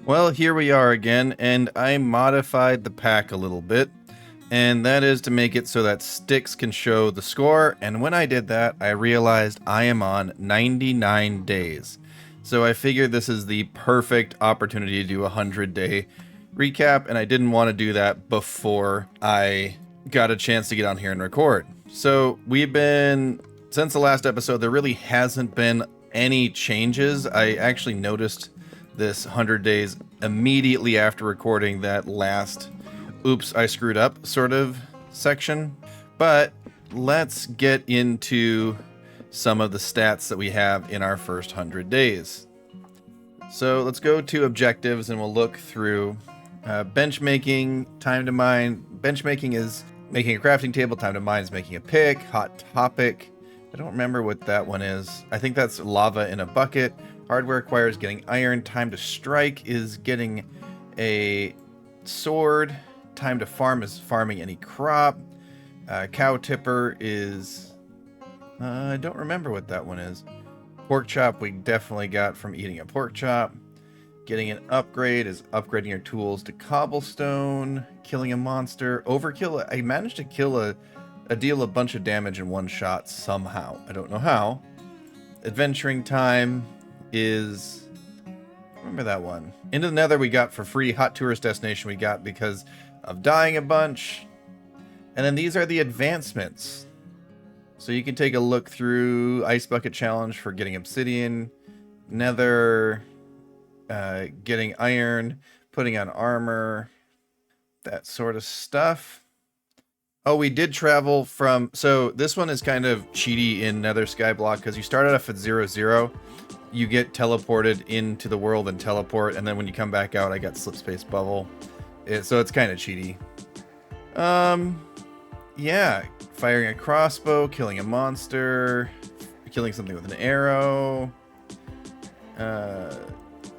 Well, here we are again, and I modified the pack a little bit, and that is to make it so that sticks can show the score, and when I did that, I realized I am on 99 days. So I figured this is the perfect opportunity to do a 100-day recap, and I didn't want to do that before I got a chance to get on here and record. So since the last episode, there really hasn't been any changes. I actually noticed this 100 days immediately after recording that last oops, I screwed up sort of section. But let's get into some of the stats that we have in our first 100 days. So let's go to objectives and we'll look through bench making, time to mine. Bench making is making a crafting table, time to mine is making a pick, hot topic. I don't remember what that one is. I think that's lava in a bucket. Hardware acquires getting iron. Time to strike is getting a sword. Time to farm is farming any crop. Cow tipper is... I don't remember what that one is. Pork chop we definitely got from eating a pork chop. Getting an upgrade is upgrading your tools to cobblestone. Killing a monster. Overkill. I managed to kill deal a bunch of damage in one shot somehow. I don't know how. Adventuring time is... remember that one. Into the Nether we got for free. Hot tourist destination we got because of dying a bunch. And then these are the advancements. So you can take a look through Ice Bucket Challenge for getting obsidian, Nether, getting iron, putting on armor, that sort of stuff. Oh, we did travel from... so this one is kind of cheaty in Nether Skyblock because you start off at 0-0. You get teleported into the world and teleport, and then when you come back out, I got slip space bubble. So it's kind of cheaty. Yeah, firing a crossbow, killing a monster, killing something with an arrow.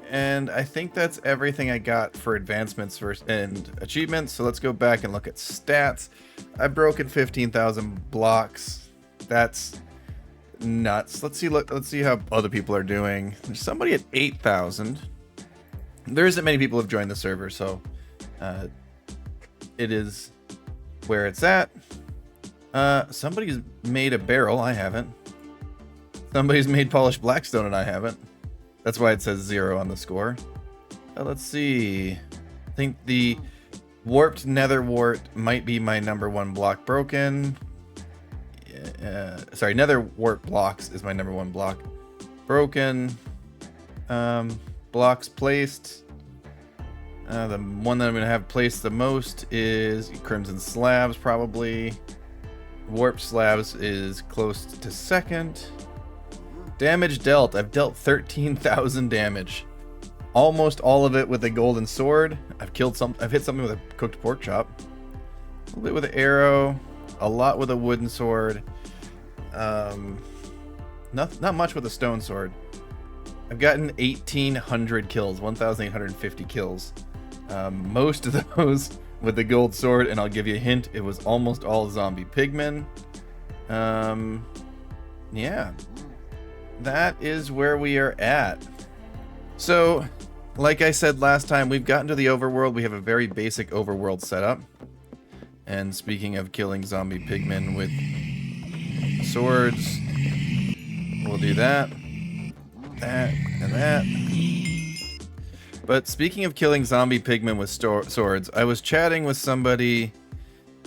And I think that's everything I got for advancements and achievements. So let's go back and look at stats. I've broken 15,000 blocks. That's nuts. Let's see how other people are doing. There's somebody at 8,000. There isn't many people who have joined the server, so it is where it's at. Somebody's made a barrel. I haven't. Somebody's made polished blackstone, and I haven't. That's why it says 0 on the score. Let's see. I think the warped nether wart might be my #1 block broken. Sorry, nether wart blocks is my #1 block broken. Blocks placed. The one that I'm going to have placed the most is crimson slabs, probably. Warp slabs is close to second. Damage dealt. I've dealt 13,000 damage. Almost all of it with a golden sword. I've hit something with a cooked pork chop. A little bit with an arrow. A lot with a wooden sword. Not much with a stone sword. I've gotten 1,800 kills. 1,850 kills. Most of those with the gold sword, and I'll give you a hint, it was almost all zombie pigmen. Yeah. That is where we are at. So, like I said last time, we've gotten to the overworld. We have a very basic overworld setup. And speaking of killing zombie pigmen with swords, we'll do that, and that. But speaking of killing zombie pigmen with swords, I was chatting with somebody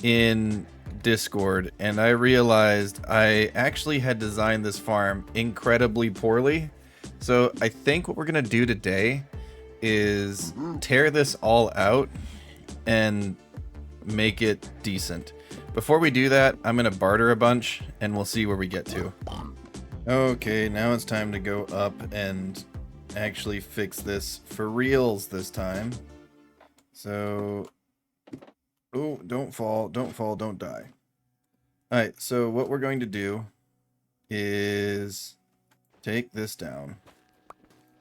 in Discord, and I realized I actually had designed this farm incredibly poorly. So I think what we're gonna do today is tear this all out and make it decent. Before we do that, I'm gonna barter a bunch and we'll see where we get to. Okay, now it's time to go up and actually fix this for reals this time. So, oh, don't fall, don't die. Alright, so what we're going to do is take this down.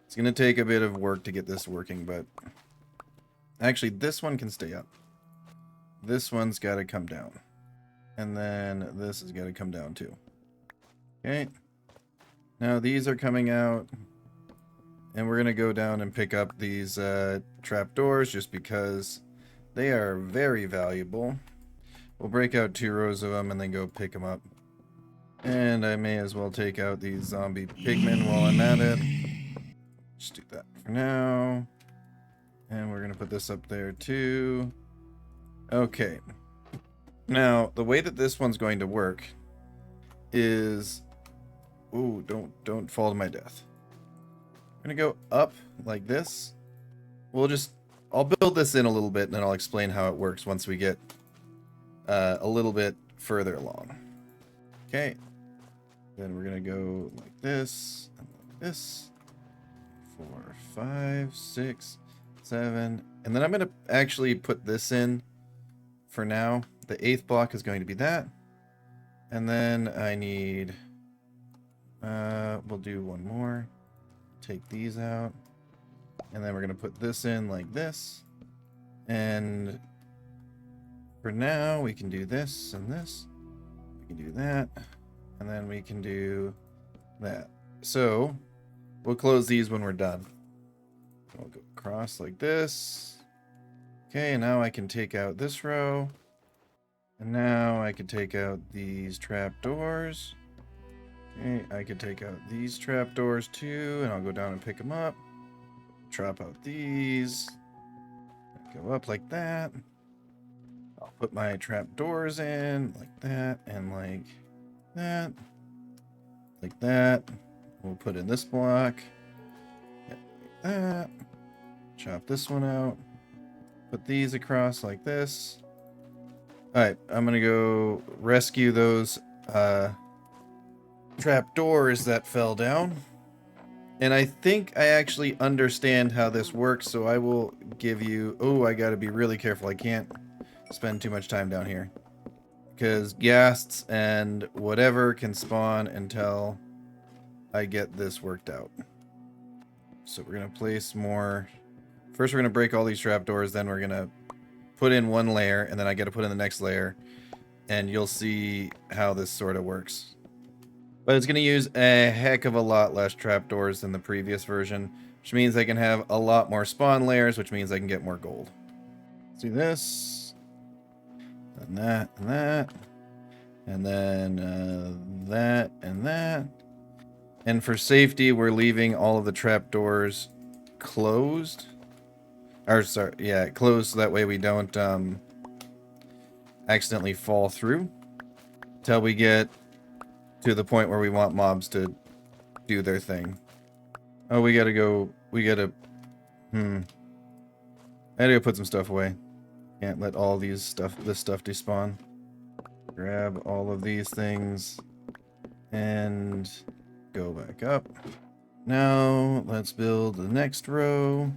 It's going to take a bit of work to get this working, but actually this one can stay up. This one's got to come down. And then this has got to come down too. Okay. Now these are coming out. And we're going to go down and pick up these trapdoors just because they are very valuable. We'll break out 2 rows of them and then go pick them up. And I may as well take out these zombie pigmen while I'm at it. Just do that for now. And we're going to put this up there too. Okay. Now, the way that this one's going to work is... Ooh, don't fall to my death. I'm going to go up like this. I'll build this in a little bit and then I'll explain how it works once we get a little bit further along. Okay. Then we're going to go like this and like this. 4, 5, 6, 7. And then I'm going to actually put this in for now. The 8th block is going to be that. And then I need... we'll do one more. Take these out. And then we're going to put this in like this. And for now, we can do this and this. We can do that. And then we can do that. So, we'll close these when we're done. We'll go across like this. Okay, now I can take out this row. And now I can take out these trapdoors. Okay, I could take out these trapdoors too, and I'll go down and pick them up. Drop out these. Go up like that. I'll put my trapdoors in like that and like that. Like that. We'll put in this block. Like that. Chop this one out. Put these across like this. Alright, I'm gonna go rescue those trapdoors that fell down. And I think I actually understand how this works, so I will give you... Oh, I gotta be really careful. I can't spend too much time down here. Because ghasts and whatever can spawn until I get this worked out. So we're gonna place more... First we're gonna break all these trapdoors, then we're gonna put in one layer, and then I gotta put in the next layer. And you'll see how this sort of works. But it's going to use a heck of a lot less trapdoors than the previous version, which means I can have a lot more spawn layers, which means I can get more gold. See this, and that, and that, and then that, and that. And for safety, we're leaving all of the trapdoors closed. Or, sorry, yeah, closed so that way we don't accidentally fall through until we get to the point where we want mobs to do their thing. Oh, we gotta go... I gotta go put some stuff away. Can't let all this stuff despawn. Grab all of these things and go back up. Now, let's build the next row.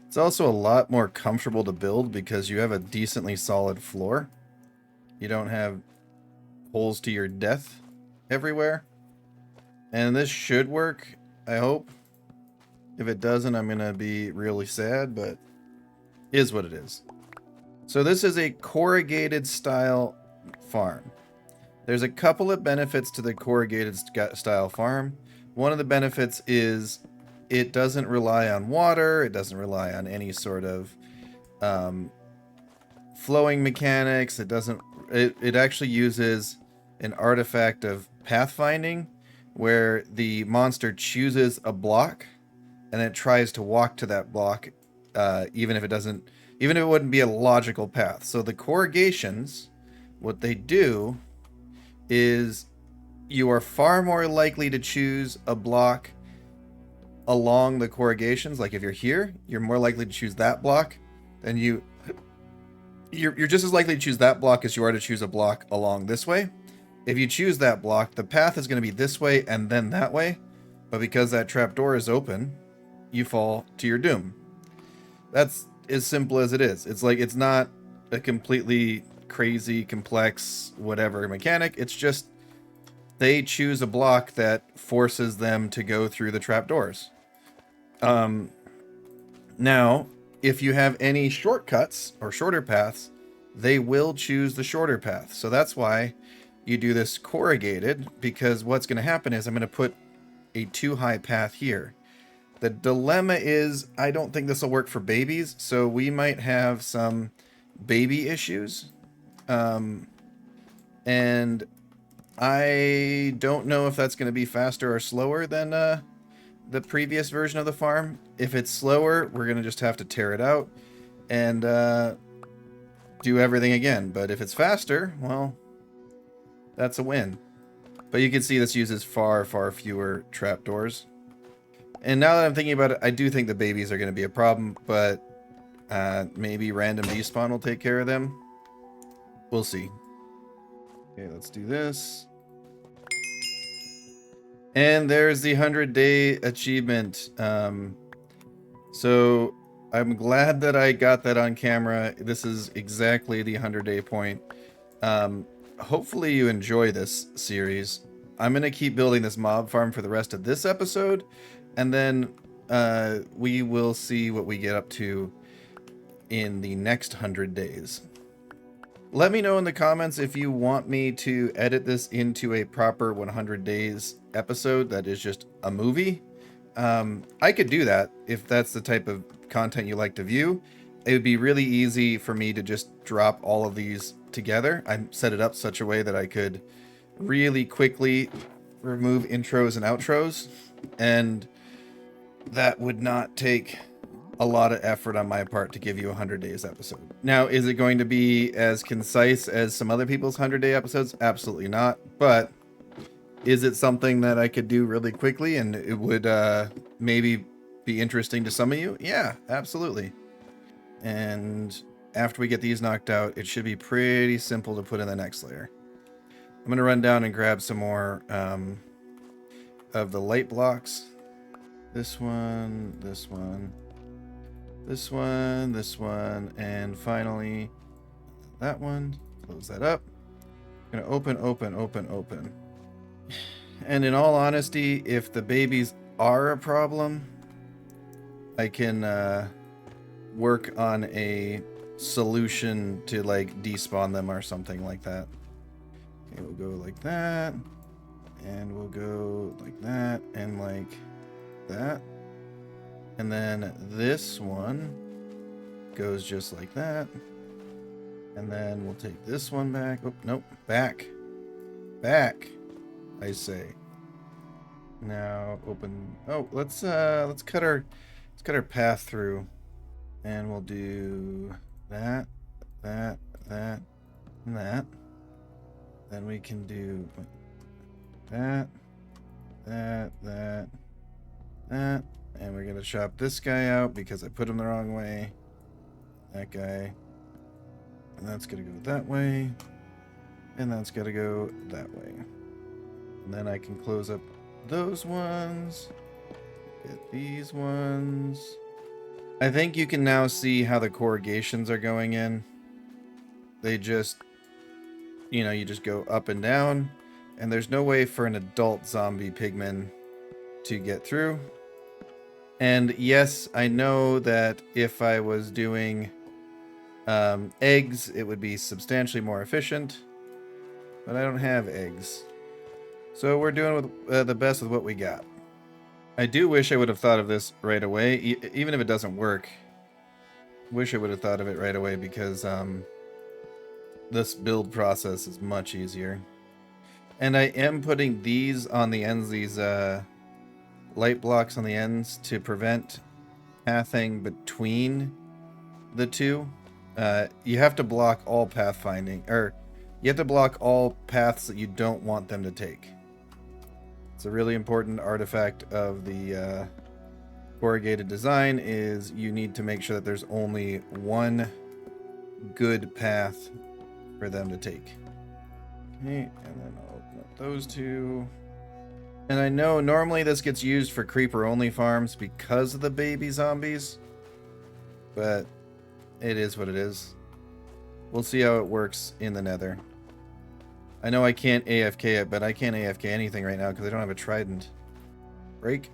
It's also a lot more comfortable to build because you have a decently solid floor. You don't have holes to your death everywhere. And this should work, I hope. If it doesn't, I'm going to be really sad, but is what it is. So this is a corrugated style farm. There's a couple of benefits to the corrugated style farm. One of the benefits is it doesn't rely on water. It doesn't rely on any sort of flowing mechanics. It actually uses an artifact of pathfinding where the monster chooses a block and then tries to walk to that block even if it wouldn't be a logical path. So the corrugations, what they do is you are far more likely to choose a block along the corrugations. Like if you're here, you're more likely to choose that block than you're just as likely to choose that block as you are to choose a block along this way. If you choose that block, the path is going to be this way and then that way. But because that trapdoor is open, you fall to your doom. That's as simple as it is. It's like, it's not a completely crazy, complex, whatever mechanic. It's just they choose a block that forces them to go through the trapdoors. Now, if you have any shortcuts or shorter paths, they will choose the shorter path. So that's why you do this corrugated, because what's going to happen is I'm going to put a too high path here. The dilemma is I don't think this will work for babies, so we might have some baby issues. And I don't know if that's going to be faster or slower than the previous version of the farm. If it's slower, we're going to just have to tear it out and do everything again. But if it's faster, well, that's a win. But you can see this uses far, far fewer trapdoors. And now that I'm thinking about it, I do think the babies are going to be a problem, but maybe random despawn will take care of them. We'll see. Okay, let's do this. And there's the 100-day achievement. So I'm glad that I got that on camera. This is exactly the 100-day point. Hopefully you enjoy this series. I'm going to keep building this mob farm for the rest of this episode. And then we will see what we get up to in the next 100 days. Let me know in the comments if you want me to edit this into a proper 100 days episode that is just a movie. I could do that if that's the type of content you like to view. It would be really easy for me to just drop all of these together. I set it up such a way that I could really quickly remove intros and outros, and that would not take a lot of effort on my part to give you a 100 days episode. Now, is it going to be as concise as some other people's 100-day episodes? Absolutely not. But is it something that I could do really quickly and it would maybe be interesting to some of you? Yeah, absolutely. And after we get these knocked out, it should be pretty simple to put in the next layer. I'm going to run down and grab some more of the light blocks. This one, this one, this one, this one, and finally that one. Close that up. I'm gonna open, open, open, open. And in all honesty, if the babies are a problem, I can work on a solution to like despawn them or something like that. Okay, we'll go like that, and we'll go like that, and like that. And then this one goes just like that. And then we'll take this one back. Oh, nope, back. Back, I say. Now open. Oh, let's cut our path through. And we'll do that, that, that, and that. Then we can do that, that, that, that. And we're gonna chop this guy out because I put him the wrong way. That guy. And that's gonna go that way. And that's gotta go that way. And then I can close up those ones. Get these ones. I think you can now see how the corrugations are going in. They just, you know, you just go up and down. And there's no way for an adult zombie pigman to get through. And yes, I know that if I was doing eggs, it would be substantially more efficient. But I don't have eggs. So we're doing with, the best with what we got. I do wish I would have thought of this right away. Even if it doesn't work, wish I would have thought of it right away because this build process is much easier. And I am putting these on the ends, these light blocks on the ends to prevent pathing between the two. You have to block all pathfinding, or you have to block all paths that you don't want them to take. It's a really important artifact of the corrugated design is you need to make sure that there's only one good path for them to take. Okay, and then I'll open up those two. And I know normally this gets used for creeper-only farms because of the baby zombies, but it is what it is. We'll see how it works in the Nether. I know I can't AFK it, but I can't AFK anything right now because I don't have a trident. Break.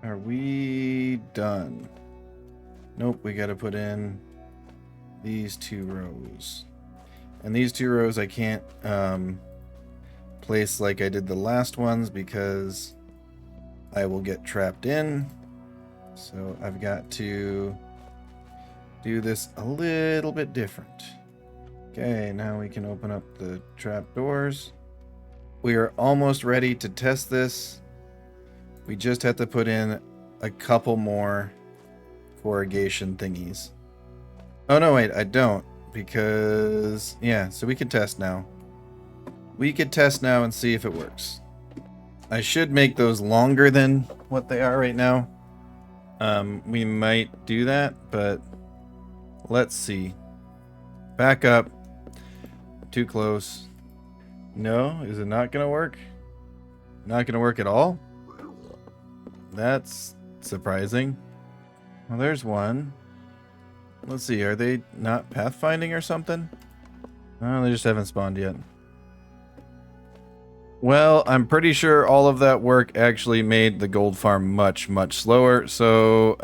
Are we done? Nope, we got to put in these 2 rows. And these 2 rows I can't place like I did the last ones because I will get trapped in. So I've got to do this a little bit different. Okay, now we can open up the trap doors. We are almost ready to test this. We just have to put in a couple more corrugation thingies. Oh no, wait, I don't, because yeah, so we can test now. We could test now and see if it works. I should make those longer than what they are right now. We might do that, but let's see. Back up. Too close. No, is it not gonna work? Not gonna work at all? That's surprising. Well, there's one. Let's see, are they not pathfinding or something? Oh, they just haven't spawned yet. Well, I'm pretty sure all of that work actually made the gold farm much, much slower. So,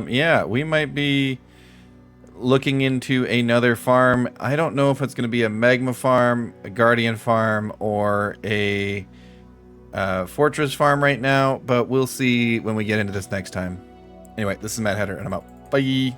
yeah, we might be looking into another farm. I don't know if it's going to be a magma farm, a guardian farm, or a fortress farm right now, but we'll see when we get into this next time. Anyway, this is Matt Hatter, and I'm out. Bye!